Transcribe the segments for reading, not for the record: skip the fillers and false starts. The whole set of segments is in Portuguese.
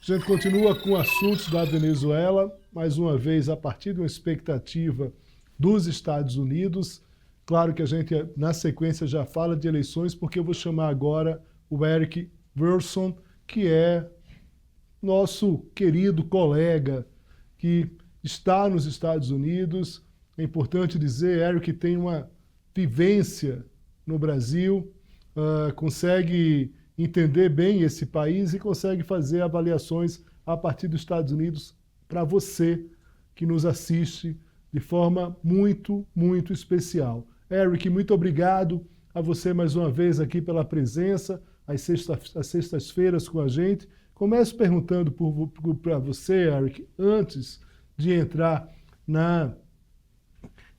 A gente continua com assuntos da Venezuela, mais uma vez a partir de uma expectativa dos Estados Unidos. Claro que a gente, na sequência, já fala de eleições, porque eu vou chamar agora o Eric Burson, que é nosso querido colega que está nos Estados Unidos. É importante dizer, Eric tem uma vivência no Brasil, consegue entender bem esse país e consegue fazer avaliações a partir dos Estados Unidos para você que nos assiste de forma muito, muito especial. Eric, muito obrigado a você mais uma vez aqui pela presença, às sextas-feiras com a gente. Começo perguntando para você, Eric, antes de entrar na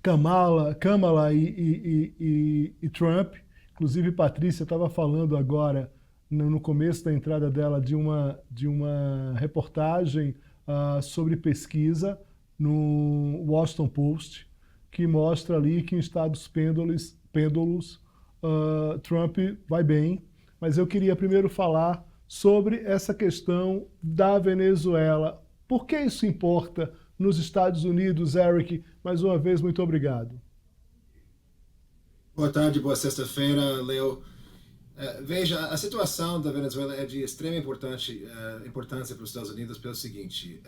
Kamala e Trump. Inclusive, Patrícia estava falando agora, no começo da entrada dela, de uma reportagem sobre pesquisa no Washington Post, que mostra ali que em estados pêndulos Trump vai bem. Mas eu queria primeiro falar sobre essa questão da Venezuela. Por que isso importa nos Estados Unidos, Eric? Mais uma vez, muito obrigado. Boa tarde, boa sexta-feira, Leo. Veja, a situação da Venezuela é de extrema importância para os Estados Unidos pelo seguinte.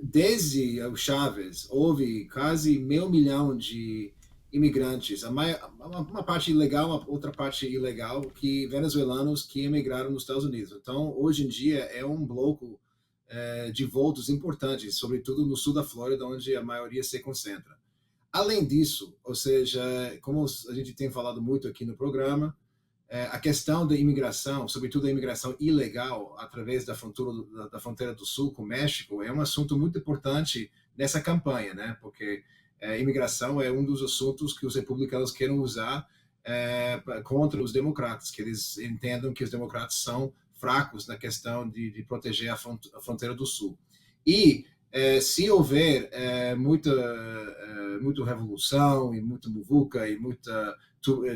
Desde o Chávez, houve quase 500 mil de imigrantes, uma parte ilegal, uma outra parte ilegal, venezuelanos que emigraram nos Estados Unidos. Então, hoje em dia, é um bloco de votos importantes, sobretudo no sul da Flórida, onde a maioria se concentra. Além disso, ou seja, como a gente tem falado muito aqui no programa, a questão da imigração, sobretudo a imigração ilegal através da fronteira do sul com o México, é um assunto muito importante nessa campanha, né? Porque imigração é um dos assuntos que os republicanos querem usar contra os democratas, que eles entendam que os democratas são fracos na questão de proteger a fronteira do sul. E se houver muita revolução e muita muvuca e muita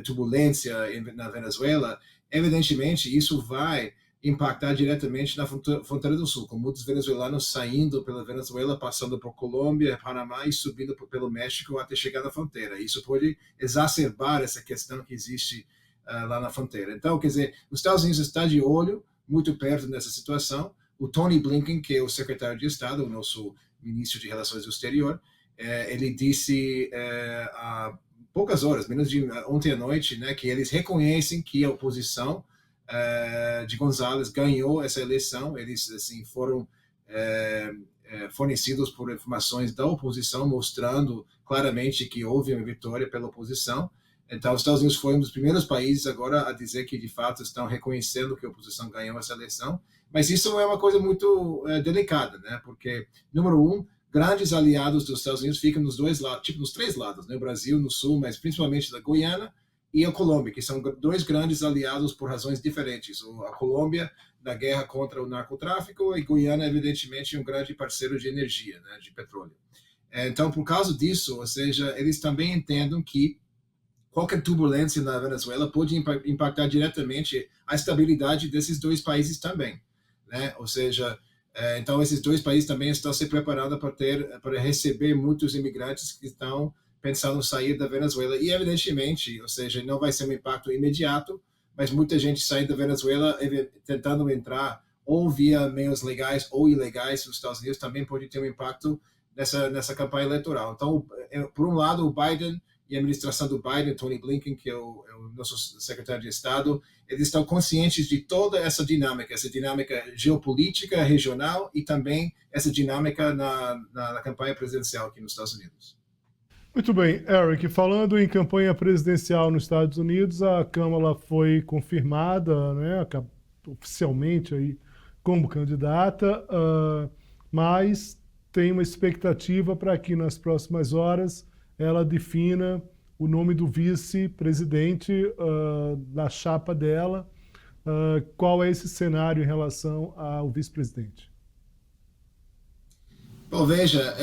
turbulência na Venezuela, evidentemente isso vai impactar diretamente na fronteira do sul, com muitos venezuelanos saindo pela Venezuela, passando por Colômbia, Panamá e subindo pelo México até chegar na fronteira. Isso pode exacerbar essa questão que existe lá na fronteira. Então, quer dizer, os Estados Unidos estão de olho, muito perto nessa situação. O Tony Blinken, que é o secretário de Estado, o nosso ministro de Relações Exteriores, ele disse há poucas horas, menos de ontem à noite, né, que eles reconhecem que a oposição de González ganhou essa eleição. Eles assim foram fornecidos por informações da oposição, mostrando claramente que houve uma vitória pela oposição. Então, os Estados Unidos foi um dos primeiros países agora a dizer que, de fato, estão reconhecendo que a oposição ganhou essa eleição. Mas isso é uma coisa muito delicada, né? Porque, número um, grandes aliados dos Estados Unidos ficam nos dois lados, tipo nos três lados, né? O Brasil no sul, mas principalmente da Guiana e a Colômbia, que são dois grandes aliados por razões diferentes. A Colômbia na guerra contra o narcotráfico e Guiana, evidentemente, um grande parceiro de energia, né? De petróleo. Então, por causa disso, ou seja, eles também entendem que qualquer turbulência na Venezuela pode impactar diretamente a estabilidade desses dois países também, né? Ou seja, então esses dois países também estão se preparando para receber muitos imigrantes que estão pensando em sair da Venezuela. E evidentemente, ou seja, não vai ser um impacto imediato, mas muita gente sai da Venezuela tentando entrar ou via meios legais ou ilegais nos Estados Unidos também pode ter um impacto nessa campanha eleitoral. Então, por um lado, o Biden e a administração do Biden, Tony Blinken, que é o nosso secretário de Estado, eles estão conscientes de toda essa dinâmica geopolítica, regional e também essa dinâmica na campanha presidencial aqui nos Estados Unidos. Muito bem, Eric, falando em campanha presidencial nos Estados Unidos, a Kamala foi confirmada, né, oficialmente aí como candidata, mas tem uma expectativa para que nas próximas horas ela defina o nome do vice-presidente da chapa dela. Qual é esse cenário em relação ao vice-presidente? Bom, veja,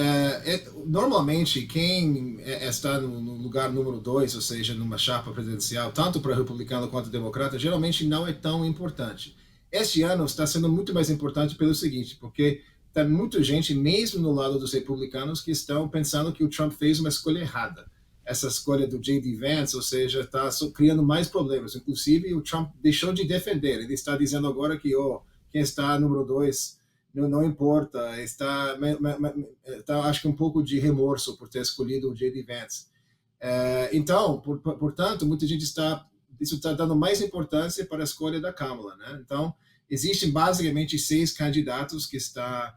normalmente quem está no lugar número 2, ou seja, numa chapa presidencial, tanto para republicano quanto democrata, geralmente não é tão importante. este ano está sendo muito mais importante pelo seguinte, porque tem muita gente, mesmo no lado dos republicanos, que estão pensando que o Trump fez uma escolha errada. Essa escolha do J.D. Vance, ou seja, está criando mais problemas. Inclusive, o Trump deixou de defender. Ele está dizendo agora que quem está número 2 não importa. Está, acho que um pouco de remorso por ter escolhido o J.D. Vance. Então, portanto, muita gente isso está dando mais importância para a escolha da Kamala, né? Então, existem basicamente 6 candidatos que está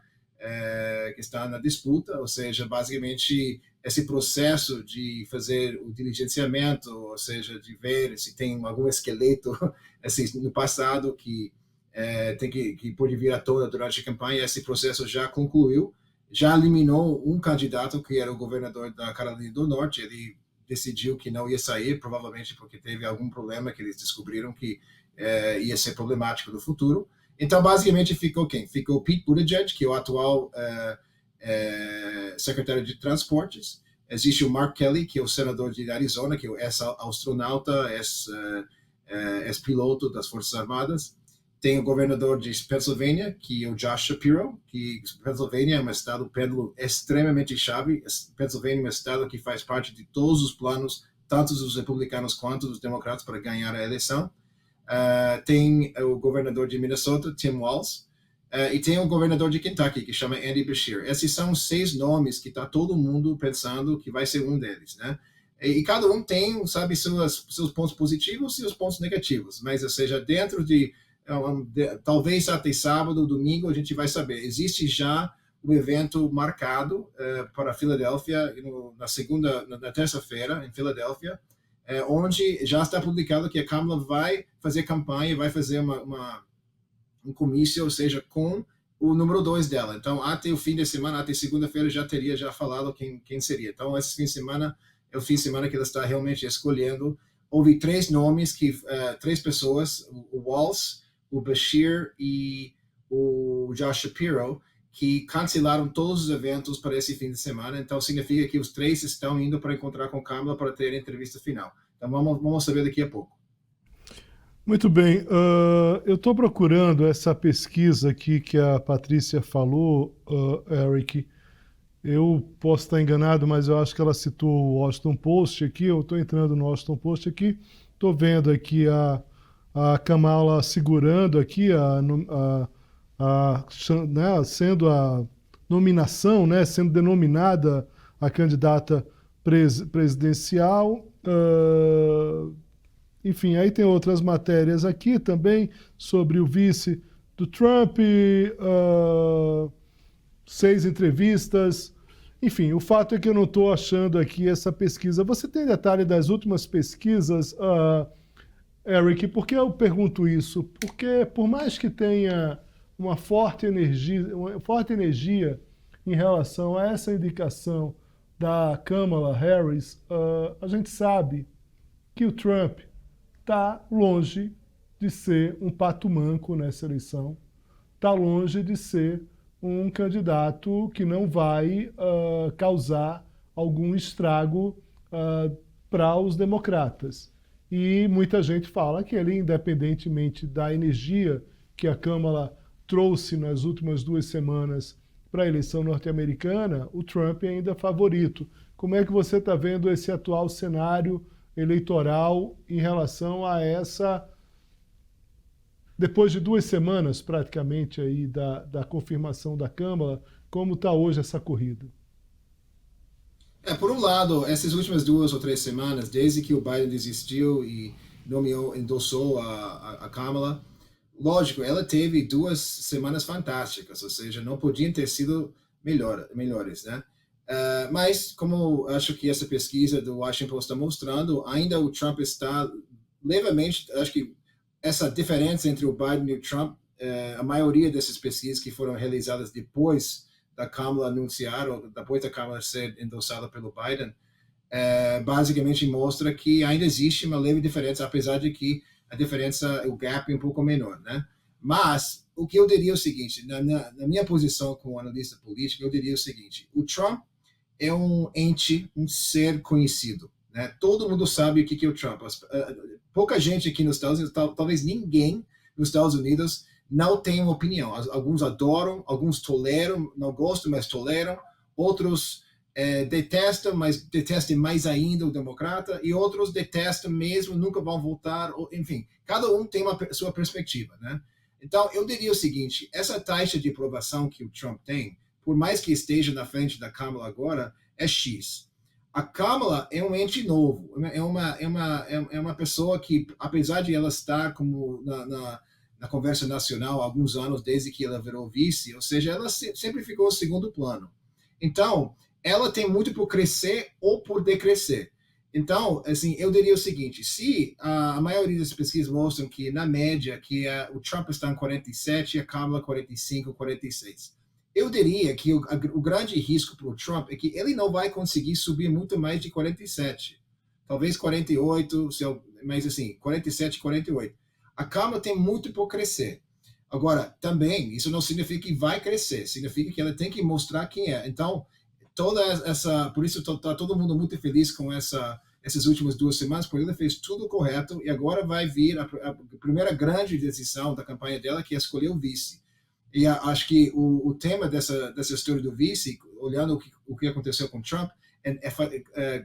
na disputa, ou seja, basicamente esse processo de fazer o diligenciamento, ou seja, de ver se tem algum esqueleto assim, no passado que pode vir à tona durante a campanha. Esse processo já concluiu, já eliminou um candidato que era o governador da Carolina do Norte. Ele decidiu que não ia sair, provavelmente porque teve algum problema que eles descobriram que ia ser problemático no futuro. Então, basicamente, ficou quem? Ficou Pete Buttigieg, que é o atual secretário de Transportes. Existe o Mark Kelly, que é o senador de Arizona, que é ex-astronauta, ex-piloto das Forças Armadas. Tem o governador de Pennsylvania, que é o Josh Shapiro, que Pennsylvania é um estado pêndulo extremamente chave. Pennsylvania é um estado que faz parte de todos os planos, tanto dos republicanos quanto dos democratas, para ganhar a eleição. Tem o governador de Minnesota, Tim Walz, e tem o governador de Kentucky, que chama Andy Beshear. Esses são 6 nomes que está todo mundo pensando que vai ser um deles, né? E cada um tem, sabe, seus pontos positivos e seus pontos negativos, mas, ou seja, dentro de talvez até sábado, domingo, a gente vai saber. Existe já um evento marcado para Filadélfia na terça-feira, em Filadélfia, onde já está publicado que a Kamala vai fazer campanha, vai fazer um comício, ou seja, com o número 2 dela. Então, até o fim de semana, até segunda-feira, já teria falado quem seria. Então, esse fim de semana é o fim de semana que ela está realmente escolhendo. Houve 3 nomes, 3 pessoas, o Walz, o Beshear e o Josh Shapiro, que cancelaram todos os eventos para esse fim de semana. Então, significa que os 3 estão indo para encontrar com Kamala para ter a entrevista final. Então, vamos saber daqui a pouco. Muito bem. Eu estou procurando essa pesquisa aqui que a Patrícia falou, Eric. Eu posso estar enganado, mas eu acho que ela citou o Washington Post aqui. Eu estou entrando no Washington Post aqui. Estou vendo aqui a Kamala segurando aqui né, sendo a nominação, né, sendo denominada a candidata presidencial. Enfim, aí tem outras matérias aqui também sobre o vice do Trump, 6 entrevistas. Enfim, o fato é que eu não estou achando aqui essa pesquisa. Você tem detalhe das últimas pesquisas, Eric? Por que eu pergunto isso? Porque por mais que tenha uma forte energia em relação a essa indicação da Kamala Harris, a gente sabe que o Trump está longe de ser um pato manco nessa eleição, está longe de ser um candidato que não vai causar algum estrago para os democratas. E muita gente fala que ele, independentemente da energia que a Kamala trouxe nas últimas 2 semanas para a eleição norte-americana, o Trump é ainda favorito. Como é que você está vendo esse atual cenário eleitoral em relação a essa, depois de 2 semanas praticamente aí da confirmação da Kamala, como está hoje essa corrida? Por um lado, essas últimas 2 ou 3 semanas, desde que o Biden desistiu e endossou a Kamala, lógico, ela teve 2 semanas fantásticas, ou seja, não podiam ter sido melhores, né? Mas, como acho que essa pesquisa do Washington Post está mostrando, ainda o Trump está levemente, acho que essa diferença entre o Biden e o Trump, a maioria dessas pesquisas que foram realizadas depois da Kamala anunciar, ou depois da Kamala ser endossada pelo Biden, basicamente mostra que ainda existe uma leve diferença, apesar de que a diferença, o gap é um pouco menor, né? Mas o que eu diria é o seguinte, na minha posição como analista político, eu diria o seguinte: o Trump é um ente, um ser conhecido, né? Todo mundo sabe o que é o Trump. Pouca gente aqui nos Estados Unidos, talvez ninguém nos Estados Unidos não têm uma opinião. Alguns adoram, alguns toleram, não gostam, mas toleram. Outros detestam, mas detestam mais ainda o democrata. E outros detestam mesmo, nunca vão voltar. Enfim, cada um tem uma sua perspectiva, né? Então, eu diria o seguinte, essa taxa de aprovação que o Trump tem, por mais que esteja na frente da Kamala agora, é X. A Kamala é um ente novo, é uma pessoa que, apesar de ela estar como na conversa nacional há alguns anos, desde que ela virou vice, ou seja, ela sempre ficou em segundo plano. Então, ela tem muito por crescer ou por decrescer. Então, assim, eu diria o seguinte, se a maioria das pesquisas mostram que, na média, que o Trump está em 47 e a Kamala 45, 46, eu diria que o grande risco para o Trump é que ele não vai conseguir subir muito mais de 47. Talvez 48, mas assim, 47, 48. A Kamala tem muito por crescer. Agora, também, isso não significa que vai crescer, significa que ela tem que mostrar quem é. Então, por isso está todo mundo muito feliz com essas últimas 2 semanas, porque ela fez tudo correto e agora vai vir a primeira grande decisão da campanha dela, que é escolher o vice. E acho que o tema dessa história do vice, olhando o que aconteceu com Trump,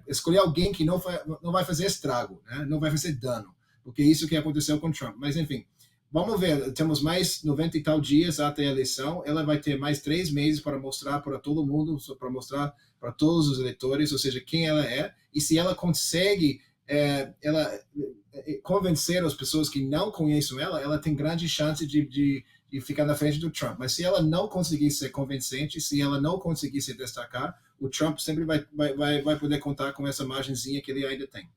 escolher alguém que não vai fazer estrago, né? Não vai fazer dano, porque é isso que aconteceu com Trump. Mas, enfim, vamos ver, temos mais 90 e tal dias até a eleição, ela vai ter mais 3 meses para mostrar para todo mundo, para mostrar para todos os eleitores, ou seja, quem ela é, e se ela consegue convencer as pessoas que não conhecem ela tem grande chance de ficar na frente do Trump. Mas se ela não conseguir ser convincente, se ela não conseguir se destacar, o Trump sempre vai poder contar com essa margenzinha que ele ainda tem.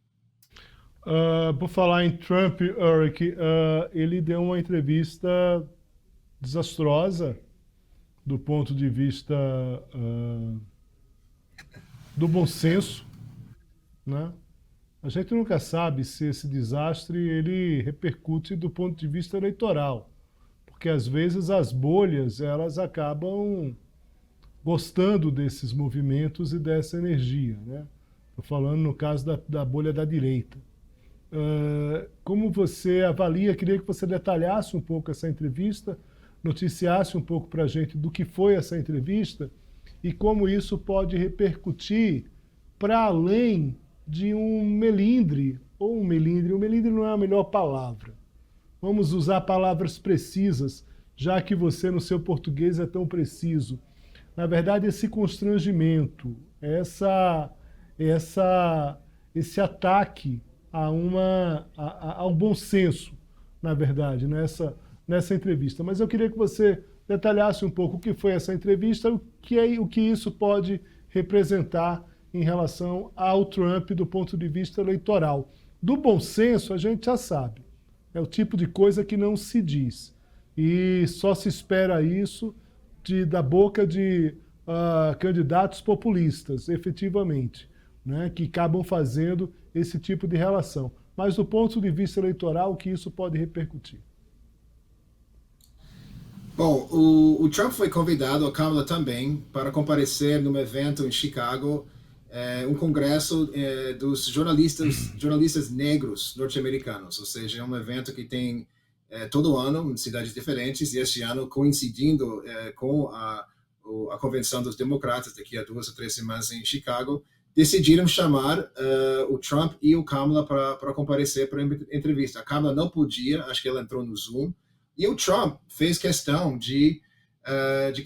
Por falar em Trump, Eric, ele deu uma entrevista desastrosa do ponto de vista do bom senso, né? A gente nunca sabe se esse desastre ele repercute do ponto de vista eleitoral, porque às vezes as bolhas elas acabam gostando desses movimentos e dessa energia, né? Estou falando no caso da bolha da direita. Como você avalia, queria que você detalhasse um pouco essa entrevista, noticiasse um pouco para a gente do que foi essa entrevista e como isso pode repercutir para além de um melindre, ou um melindre não é a melhor palavra. Vamos usar palavras precisas, já que você no seu português é tão preciso. Na verdade, esse constrangimento, esse ataque ao bom senso, na verdade, nessa entrevista. Mas eu queria que você detalhasse um pouco o que foi essa entrevista, o que isso pode representar em relação ao Trump do ponto de vista eleitoral. Do bom senso, a gente já sabe. É o tipo de coisa que não se diz. E só se espera isso da boca de candidatos populistas, efetivamente, né, que acabam fazendo esse tipo de relação. Mas do ponto de vista eleitoral, o que isso pode repercutir? Bom, o Trump foi convidado, a Kamala também, para comparecer num evento em Chicago, um congresso dos jornalistas negros norte-americanos, ou seja, é um evento que tem todo ano em cidades diferentes, e este ano coincidindo com a convenção dos democratas, daqui a 2 ou 3 semanas em Chicago, decidiram chamar o Trump e o Kamala para comparecer para a entrevista. A Kamala não podia, acho que ela entrou no Zoom, e o Trump fez questão de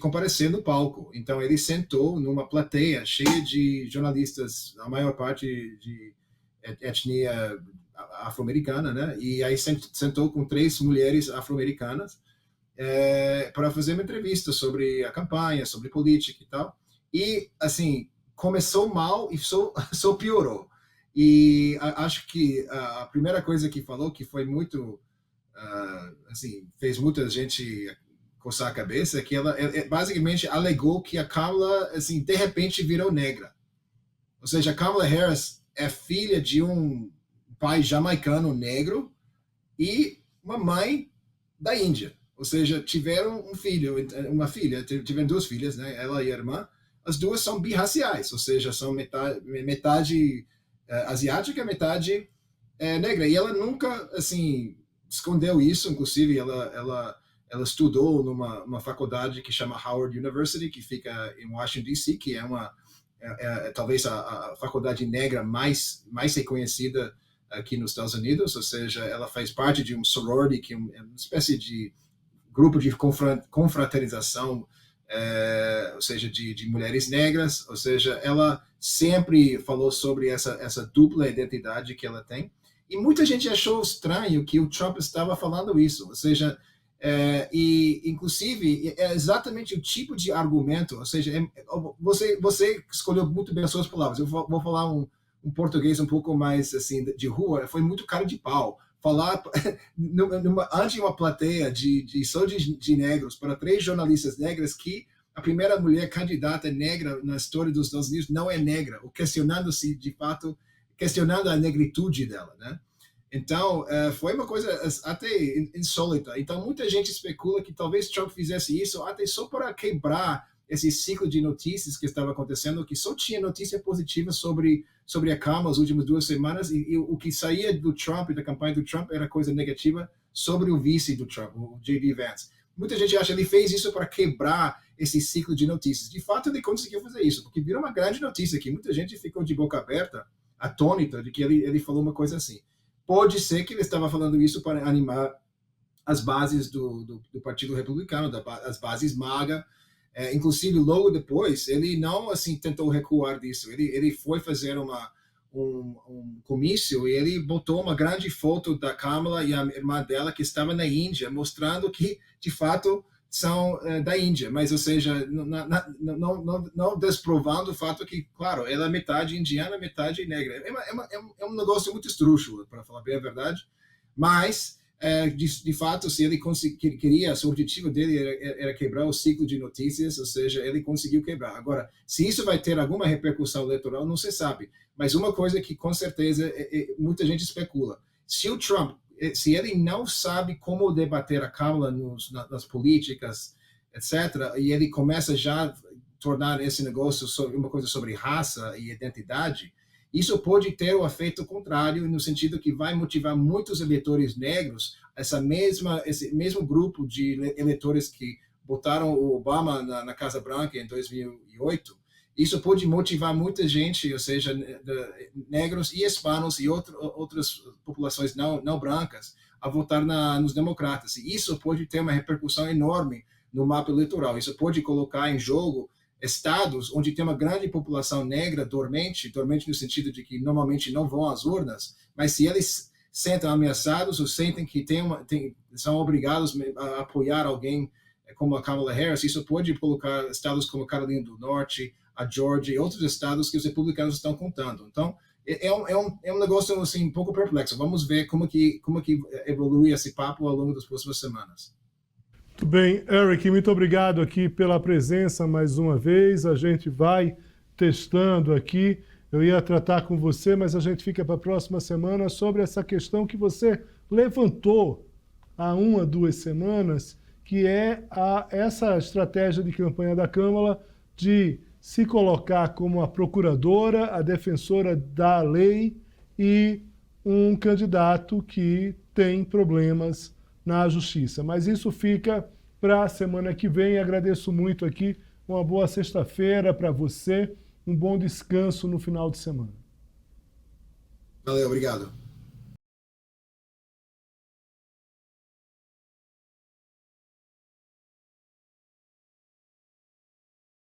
comparecer no palco. Então, ele sentou numa plateia cheia de jornalistas, a maior parte de etnia afro-americana, né? E aí sentou com 3 mulheres afro-americanas para fazer uma entrevista sobre a campanha, sobre política e tal. E, assim, começou mal e só piorou. E acho que a primeira coisa que falou, que foi muito, assim, fez muita gente coçar a cabeça, que ela basicamente alegou que a Kamala, assim, de repente virou negra. Ou seja, a Kamala Harris é filha de um pai jamaicano negro e uma mãe da Índia. Ou seja, tiveram uma filha, tiveram 2 filhas, né? Ela e a irmã. As 2 são birraciais, ou seja, são metade asiática, metade negra. E ela nunca, assim, escondeu isso. Inclusive, ela ela estudou numa faculdade que chama Howard University, que fica em Washington, D.C., que talvez a faculdade negra mais reconhecida aqui nos Estados Unidos, ou seja, ela faz parte de um sorority, que é uma espécie de grupo de confraternização, ou seja, de mulheres negras, ou seja, ela sempre falou sobre essa dupla identidade que ela tem, e muita gente achou estranho que o Trump estava falando isso, ou seja, e inclusive é exatamente o tipo de argumento, ou seja, você escolheu muito bem as suas palavras, eu vou falar um português um pouco mais assim de rua, foi muito cara de pau falar ante uma plateia só de negros para 3 jornalistas negras que a primeira mulher candidata negra na história dos Estados Unidos não é negra, ou questionando-se de fato, questionando a negritude dela, né? Então, foi uma coisa até insólita. Então, muita gente especula que talvez Trump fizesse isso até só para quebrar esse ciclo de notícias que estava acontecendo, que só tinha notícia positiva sobre a Kamala as últimas 2 semanas, e o que saía do Trump, da campanha do Trump, era coisa negativa sobre o vice do Trump, o J.D. Vance. Muita gente acha que ele fez isso para quebrar esse ciclo de notícias. De fato, ele conseguiu fazer isso, porque virou uma grande notícia que muita gente ficou de boca aberta, atônita, de que ele falou uma coisa assim. Pode ser que ele estava falando isso para animar as bases do Partido Republicano, as bases MAGA. Inclusive, logo depois, ele não assim tentou recuar disso. Ele foi fazer um comício e ele botou uma grande foto da Kamala e a irmã dela que estava na Índia, mostrando que, de fato, são da Índia. Mas, ou seja, não desprovando o fato que, claro, ela é metade indiana, metade negra. É um negócio muito esdrúxulo, para falar bem a verdade. Mas, de fato, se ele queria, o objetivo dele era quebrar o ciclo de notícias, ou seja, ele conseguiu quebrar. Agora, se isso vai ter alguma repercussão eleitoral, não se sabe. Mas uma coisa que, com certeza, muita gente especula. Se o Trump, se ele não sabe como debater a Kamala nas políticas, etc., e ele começa já a tornar esse negócio uma coisa sobre raça e identidade, isso pode ter o efeito contrário, no sentido que vai motivar muitos eleitores negros, esse mesmo grupo de eleitores que votaram o Obama na Casa Branca em 2008, isso pode motivar muita gente, ou seja, negros e hispanos e outras populações não brancas, a votar nos democratas. E isso pode ter uma repercussão enorme no mapa eleitoral. Isso pode colocar em jogo estados onde tem uma grande população negra dormente no sentido de que normalmente não vão às urnas, mas se eles sentem ameaçados ou sentem que são obrigados a apoiar alguém como a Kamala Harris, isso pode colocar estados como a Carolina do Norte, a Georgia e outros estados que os republicanos estão contando. Então, é um negócio assim, um pouco perplexo. Vamos ver como que evolui esse papo ao longo das próximas semanas. Muito bem, Eric, muito obrigado aqui pela presença mais uma vez. A gente vai testando aqui. Eu ia tratar com você, mas a gente fica para a próxima semana sobre essa questão que você levantou há 1 a 2 semanas, que é essa estratégia de campanha da Kamala de se colocar como a procuradora, a defensora da lei e um candidato que tem problemas na justiça. Mas isso fica para a semana que vem. Agradeço muito aqui. Uma boa sexta-feira para você. Um bom descanso no final de semana. Valeu, obrigado.